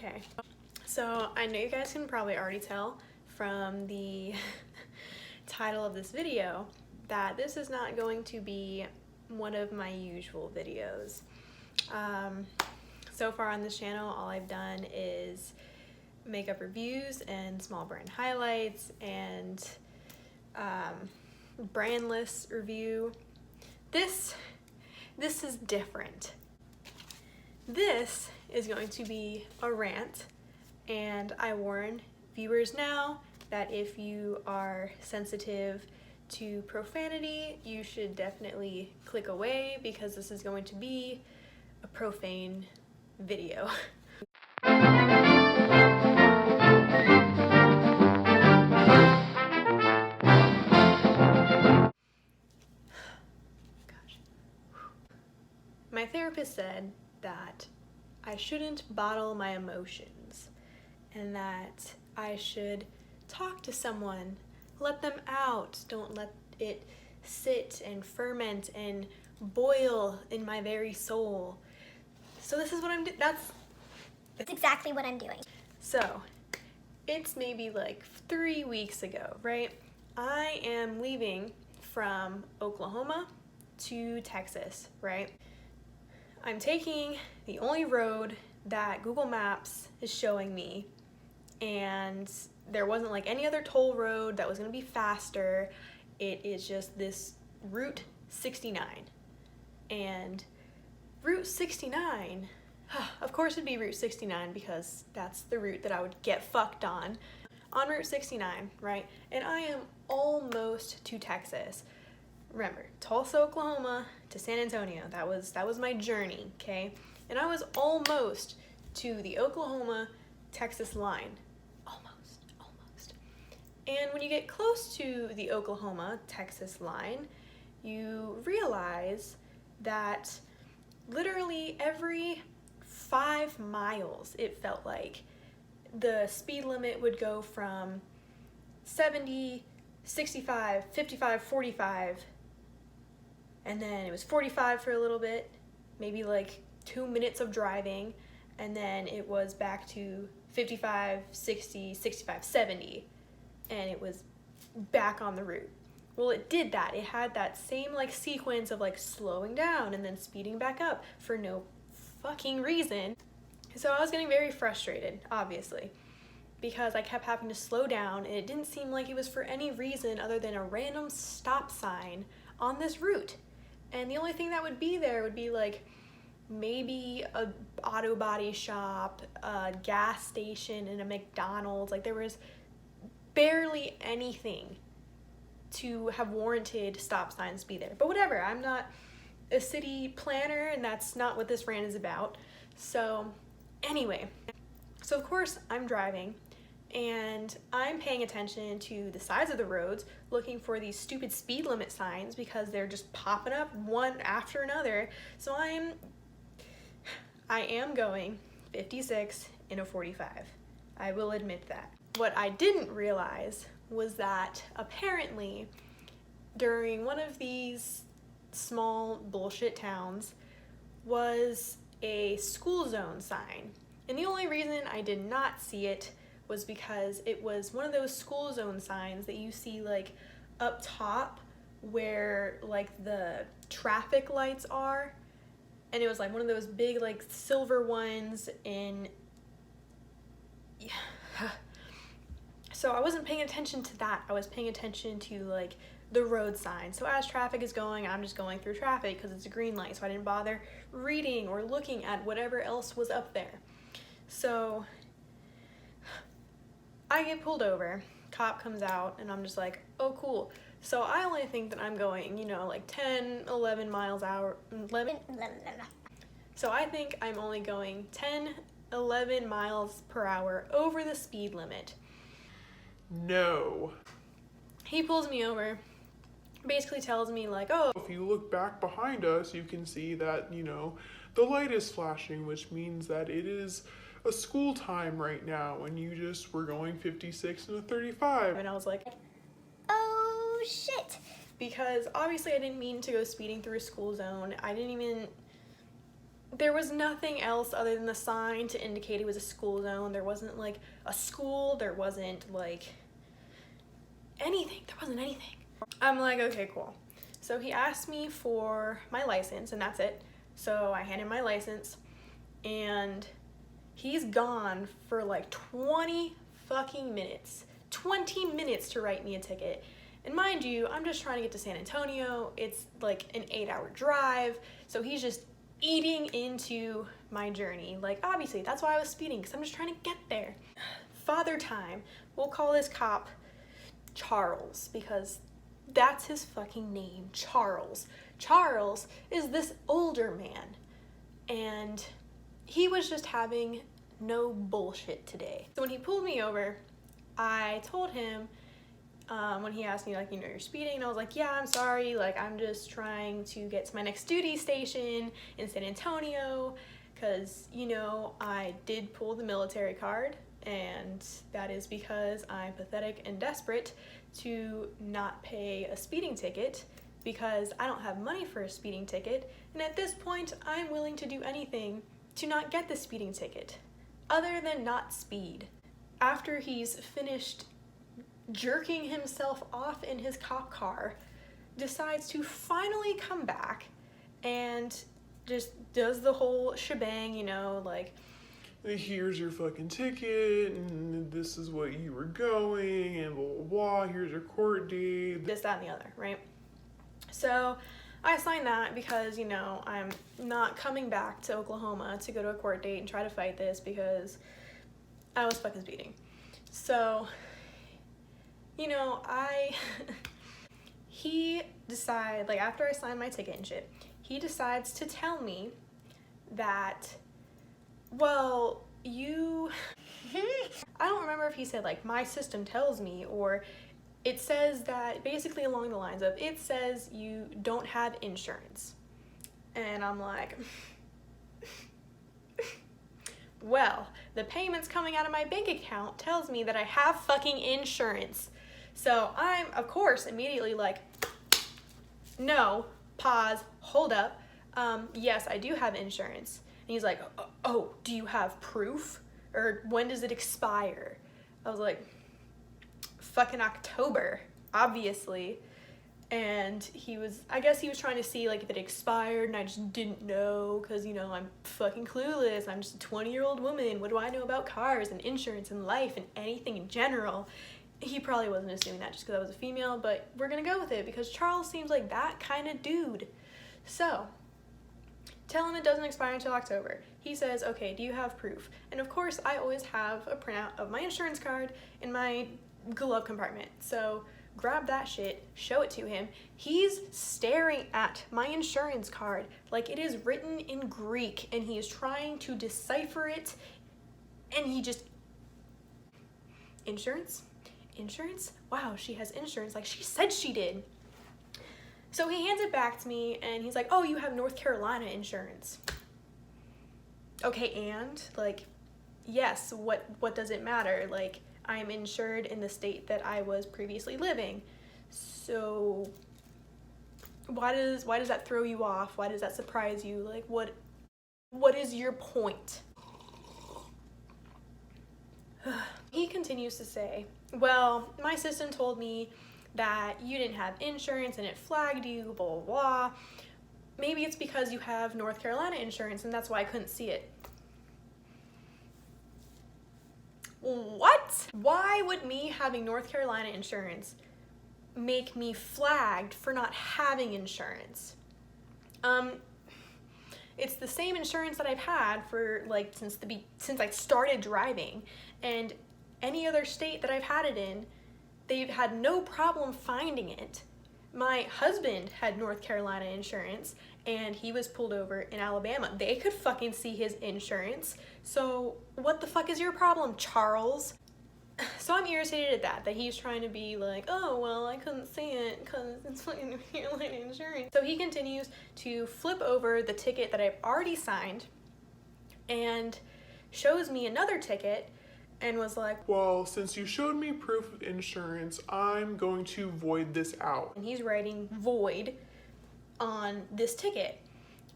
Okay, so I know you guys can probably already tell from the title of this video that this is not going to be one of my usual videos. So far on this channel, all I've done is makeup reviews and small brand highlights and brand list review. This is different. This is going to be a rant, and I warn viewers now that if you are sensitive to profanity, you should definitely click away because this is going to be a profane video. My therapist said that I shouldn't bottle my emotions and that I should talk to someone, let them out, don't let it sit and ferment and boil in my very soul. So this is what I'm doing. That's exactly what I'm doing. So it's maybe like 3 weeks ago, right? I am leaving from Oklahoma to Texas, right? I'm taking the only road that Google Maps is showing me, and there wasn't like any other toll road that was gonna be faster. It is just this Route 69. And Route 69, of course it'd be Route 69 because that's the route that I would get fucked on Route 69, right? And I am almost to Texas. Remember, Tulsa, Oklahoma to San Antonio. That was my journey, okay? And I was almost to the Oklahoma-Texas line. Almost. And when you get close to the Oklahoma-Texas line, you realize that literally every 5 miles, it felt like, the speed limit would go from 70, 65, 55, 45, and then it was 45 for a little bit, maybe like 2 minutes of driving, and then it was back to 55, 60, 65, 70, and it was back on the route. Well, it did that. It had that same like sequence of like slowing down and then speeding back up for no fucking reason. So I was getting very frustrated, obviously, because I kept having to slow down, and it didn't seem like it was for any reason other than a random stop sign on this route. And the only thing that would be there would be like maybe a auto body shop, a gas station, and a McDonald's. Like there was barely anything to have warranted stop signs to be there. But whatever, I'm not a city planner, and that's not what this rant is about. So anyway, so of course I'm driving, and I'm paying attention to the sides of the roads, looking for these stupid speed limit signs because they're just popping up one after another. So I am going 56 in a 45. I will admit that. What I didn't realize was that apparently during one of these small bullshit towns was a school zone sign. And the only reason I did not see it was because it was one of those school zone signs that you see like up top where like the traffic lights are, and it was like one of those big like silver ones in So I wasn't paying attention to that. I was paying attention to like the road sign. So as traffic is going, I'm just going through traffic because it's a green light, so I didn't bother reading or looking at whatever else was up there. So I get pulled over, cop comes out, and I'm just like, oh cool. So I only think that I'm going, you know, like 10, 11 miles hour, 11. So I think I'm only going 10, 11 miles per hour over the speed limit. No. He pulls me over, basically tells me like, oh, If you look back behind us, you can see that, the light is flashing, which means that it is a school time right now, and you just were going 56 and a 35. and I was like, Oh shit. because obviously I didn't mean to go speeding through a school zone. I didn't even there was nothing else other than the sign to indicate it was a school zone. There wasn't like a school, there wasn't like anything. There wasn't anything. I'm like, okay, cool. So he asked me for my license, and that's it. So I handed my license, and he's gone for like 20 fucking minutes. 20 minutes to write me a ticket. And mind you, I'm just trying to get to San Antonio. It's like an 8-hour drive. So he's just eating into my journey. Like, obviously, that's why I was speeding, because I'm just trying to get there. Father time. We'll call this cop Charles, because that's his fucking name, Charles. Charles is this older man, and he was just having no bullshit today. So when he pulled me over, I told him, when he asked me, like, you know, you're speeding, and I was like, yeah, I'm sorry, like, I'm just trying to get to my next duty station in San Antonio, because, you know, I did pull the military card, and that is because I'm pathetic and desperate to not pay a speeding ticket, because I don't have money for a speeding ticket, and at this point, I'm willing to do anything to not get the speeding ticket, other than not speed. After he's finished jerking himself off in his cop car, decides to finally come back and just does the whole shebang, you know, like, here's your fucking ticket, and this is what you were going, and blah, blah, blah, here's your court date. this, that, and the other, right? So I signed that because, you know, I'm not coming back to Oklahoma to go to a court date and try to fight this because I was fucking speeding. So, you know, he decided, like, after I signed my ticket and shit, he decides to tell me that, well, I don't remember if he said, like, my system tells me, or it says that, basically along the lines of, it says you don't have insurance. And I'm like, well, the payments coming out of my bank account tells me that I have fucking insurance. So I'm, of course, immediately like, no, pause, hold up. Yes, I do have insurance. And he's like, oh, do you have proof? Or when does it expire? I was like, fucking October, obviously. And I guess he was trying to see, like, if it expired, and I just didn't know, because, you know, I'm fucking clueless. I'm just a 20-year-old woman. What do I know about cars and insurance and life and anything in general? He probably wasn't assuming that just because I was a female, but we're gonna go with it because Charles seems like that kind of dude. So, tell him it doesn't expire until October. He says, okay, do you have proof? And of course, I always have a printout of my insurance card in my glove compartment. So, grab that shit, show it to him. He's staring at my insurance card like it is written in Greek, and he is trying to decipher it, and he just, insurance? Insurance? Wow, she has insurance like she said she did. So he hands it back to me, and he's like, oh, you have North Carolina insurance. Okay, and, like, yes, what does it matter? Like, I'm insured in the state that I was previously living. So why does that throw you off? Why does that surprise you? Like, what is your point? He continues to say, well, my system told me that you didn't have insurance and it flagged you, blah, blah, blah. Maybe it's because you have North Carolina insurance and that's why I couldn't see it. What? Why would me having North Carolina insurance make me flagged for not having insurance? It's the same insurance that I've had for, like, since I started driving, and any other state that I've had it in, they've had no problem finding it. My husband had North Carolina insurance, and he was pulled over in Alabama. They could fucking see his insurance. So what the fuck is your problem, Charles? So I'm irritated at that he's trying to be like, oh, well, I couldn't see it because it's fucking North Carolina insurance. So he continues to flip over the ticket that I've already signed and shows me another ticket and was like, well, since you showed me proof of insurance, I'm going to void this out. And he's writing void on this ticket.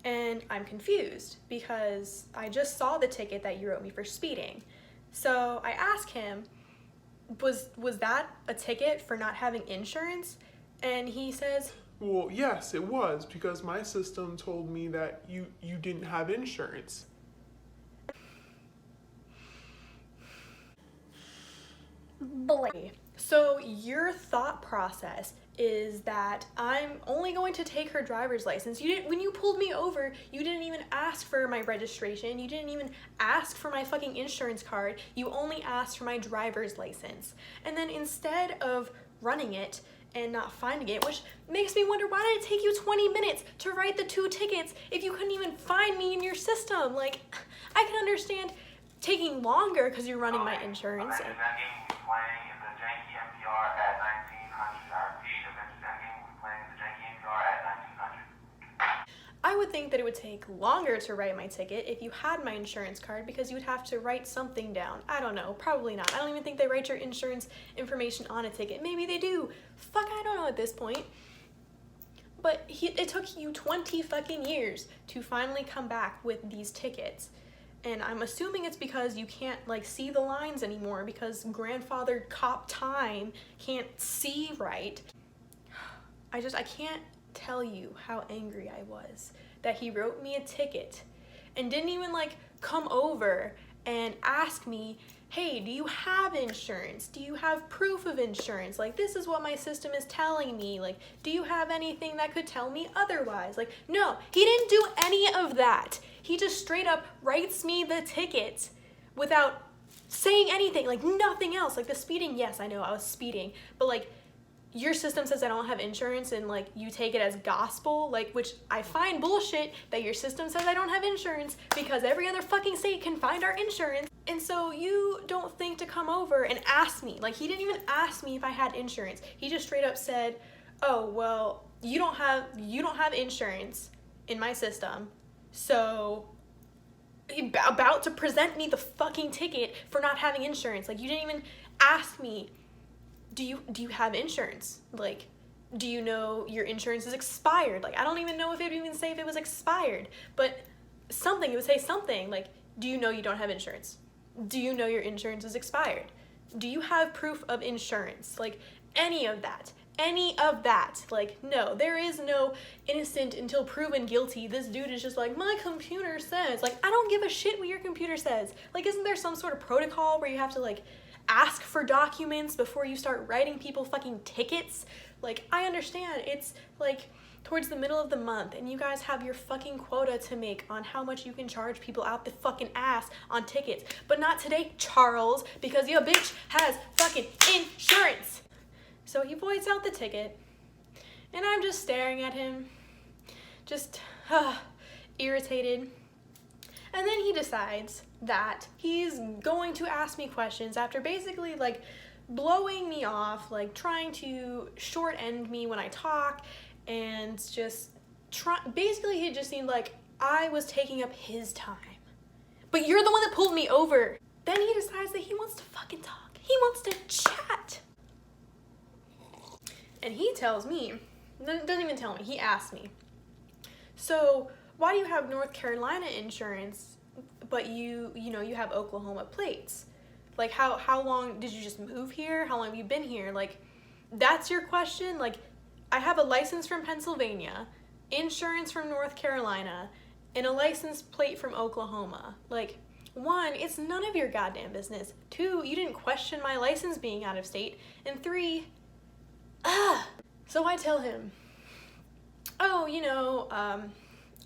And I'm confused because I just saw the ticket that you wrote me for speeding. So I asked him, was that a ticket for not having insurance? And he says, Well, yes, it was, because my system told me that you didn't have insurance. Boy. so your thought process is that I'm only going to take her driver's license. When you pulled me over, you didn't even ask for my registration. You didn't even ask for my fucking insurance card. You only asked for my driver's license. And then instead of running it and not finding it, which makes me wonder, why did it take you 20 minutes to write the 2 tickets if you couldn't even find me in your system? Like, I can understand taking longer because you're running my insurance. I would think that it would take longer to write my ticket if you had my insurance card, because you would have to write something down. I don't know, probably not. I don't even think they write your insurance information on a ticket. Maybe they do. Fuck, I don't know at this point. But it took you 20 fucking years to finally come back with these tickets. And I'm assuming it's because you can't like see the lines anymore, because grandfather cop time can't see right. I can't tell you how angry I was that he wrote me a ticket and didn't even like come over and ask me, hey, do you have insurance? Do you have proof of insurance? Like, this is what my system is telling me. Like, do you have anything that could tell me otherwise? Like, no, he didn't do any of that. He just straight up writes me the ticket without saying anything, like nothing else. Like the speeding, yes, I know I was speeding, but like, your system says I don't have insurance and like you take it as gospel, like, which I find bullshit that your system says I don't have insurance because every other fucking state can find our insurance. And so you don't think to come over and ask me. Like, he didn't even ask me if I had insurance. He just straight up said, oh, well, you don't have insurance in my system. So about to present me the fucking ticket for not having insurance. Like, you didn't even ask me, do you have insurance? Like, do you know your insurance is expired? Like, I don't even know if it would even say if it was expired, but something, it would say something like, do you know you don't have insurance? Do you know your insurance is expired? Do you have proof of insurance? Like, any of that. Like, no, there is no innocent until proven guilty. This dude is just like, my computer says. Like, I don't give a shit what your computer says. Like, isn't there some sort of protocol where you have to like ask for documents before you start writing people fucking tickets? Like, I understand it's like towards the middle of the month and you guys have your fucking quota to make on how much you can charge people out the fucking ass on tickets, but not today, Charles, because your bitch has fucking insurance. So he voids out the ticket and I'm just staring at him, just irritated. And then he decides that he's going to ask me questions after basically like blowing me off, like trying to short end me when I talk, and just basically he just seemed like I was taking up his time. But you're the one that pulled me over. Then he decides that he wants to fucking talk. He wants to chat. And he tells me, doesn't even tell me, he asked me, so why do you have North Carolina insurance, but you have Oklahoma plates? Like, how long did you just move here? How long have you been here? Like, that's your question? Like, I have a license from Pennsylvania, insurance from North Carolina, and a license plate from Oklahoma. Like, 1, it's none of your goddamn business. 2, you didn't question my license being out of state. And 3, so I tell him, oh,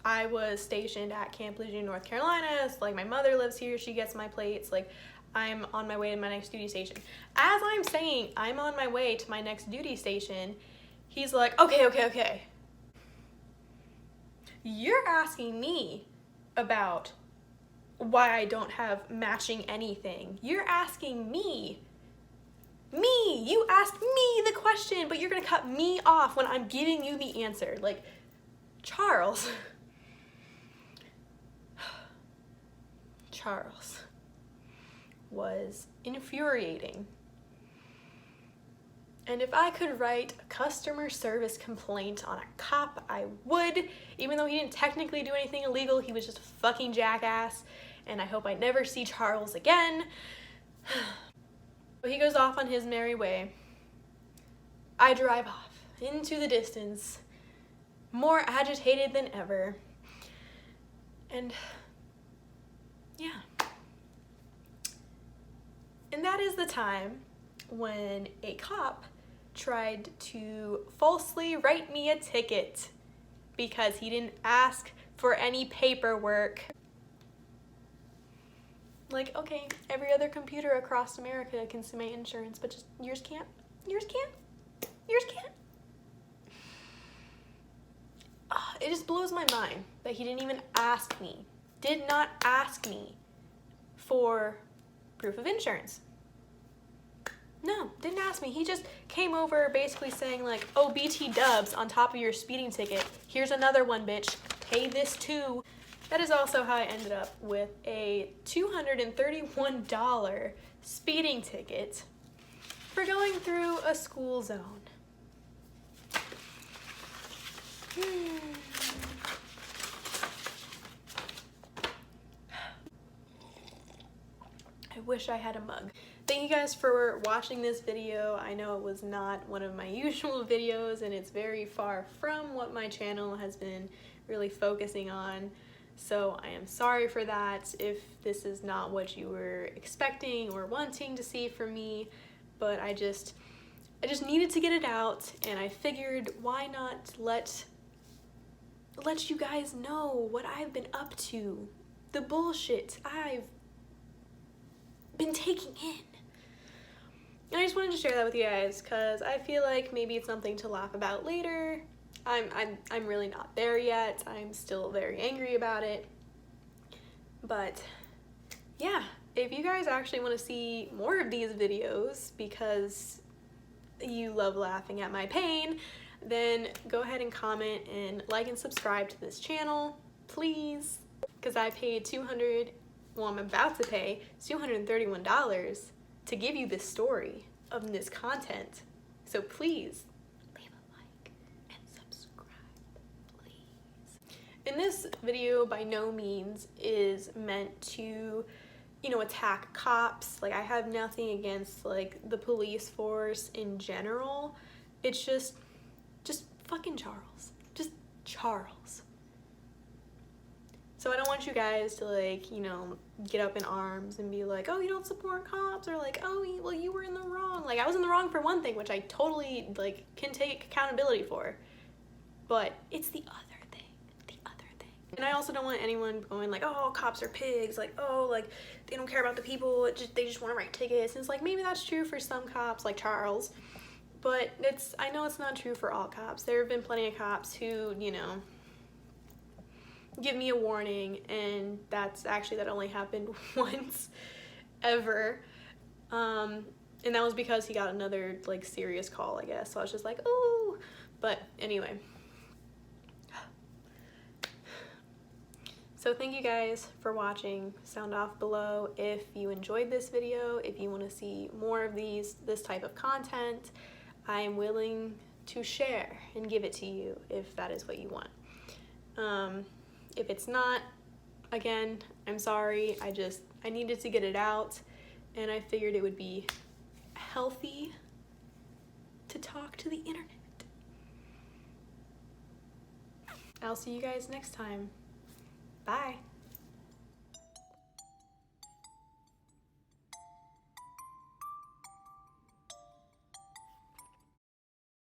I was stationed at Camp Lejeune, North Carolina. It's like my mother lives here. She gets my plates. Like, I'm on my way to my next duty station. As I'm saying I'm on my way to my next duty station, he's like, okay. You're asking me about why I don't have matching anything. You're asking me. You asked me the question, but you're gonna cut me off when I'm giving you the answer. Like, Charles was infuriating. And if I could write a customer service complaint on a cop, I would. Even though he didn't technically do anything illegal, he was just a fucking jackass. And I hope I never see Charles again. But he goes off on his merry way. I drive off into the distance, more agitated than ever. And yeah. And that is the time when a cop tried to falsely write me a ticket because he didn't ask for any paperwork. Like, okay, every other computer across America can submit insurance, but just yours can't. Yours can't. Yours can't. It just blows my mind that he didn't even ask me, did not ask me for proof of insurance. No, didn't ask me. He just came over basically saying like, oh, BT dubs on top of your speeding ticket. Here's another one, bitch. Pay this too. That is also how I ended up with a $231 speeding ticket for going through a school zone. I wish I had a mug. Thank you guys for watching this video. I know it was not one of my usual videos and it's very far from what my channel has been really focusing on. So I am sorry for that if this is not what you were expecting or wanting to see from me, but I just needed to get it out, and I figured why not let you guys know what I've been up to, the bullshit I've been taking in. And I just wanted to share that with you guys because I feel like maybe it's something to laugh about later. I'm really not there yet. I'm still very angry about it. But yeah, if you guys actually want to see more of these videos because you love laughing at my pain, then go ahead and comment and like and subscribe to this channel, please. Because I paid I'm about to pay $231 to give you this story of this content. So please, leave a like and subscribe, please. And this video by no means is meant to, you know, attack cops. Like, I have nothing against, like, the police force in general. It's just fucking Charles. Just Charles. So I don't want you guys to, like, you know, get up in arms and be like, oh, you don't support cops, or like, oh, well, you were in the wrong. Like, I was in the wrong for one thing, which I totally, like, can take accountability for. But it's the other thing. And I also don't want anyone going like, oh, cops are pigs, like, oh, like, they don't care about the people, they just want to write tickets. And it's like, maybe that's true for some cops, like Charles, but I know it's not true for all cops. There have been plenty of cops who, you know, give me a warning, and that only happened once ever. And that was because he got another, like, serious call, I guess. So I was just like, oh, but anyway. So thank you guys for watching. Sound off below if you enjoyed this video. If you want to see more of this type of content, I am willing to share and give it to you if that is what you want. If it's not, again, I'm sorry. I needed to get it out, and I figured it would be healthy to talk to the internet. I'll see you guys next time.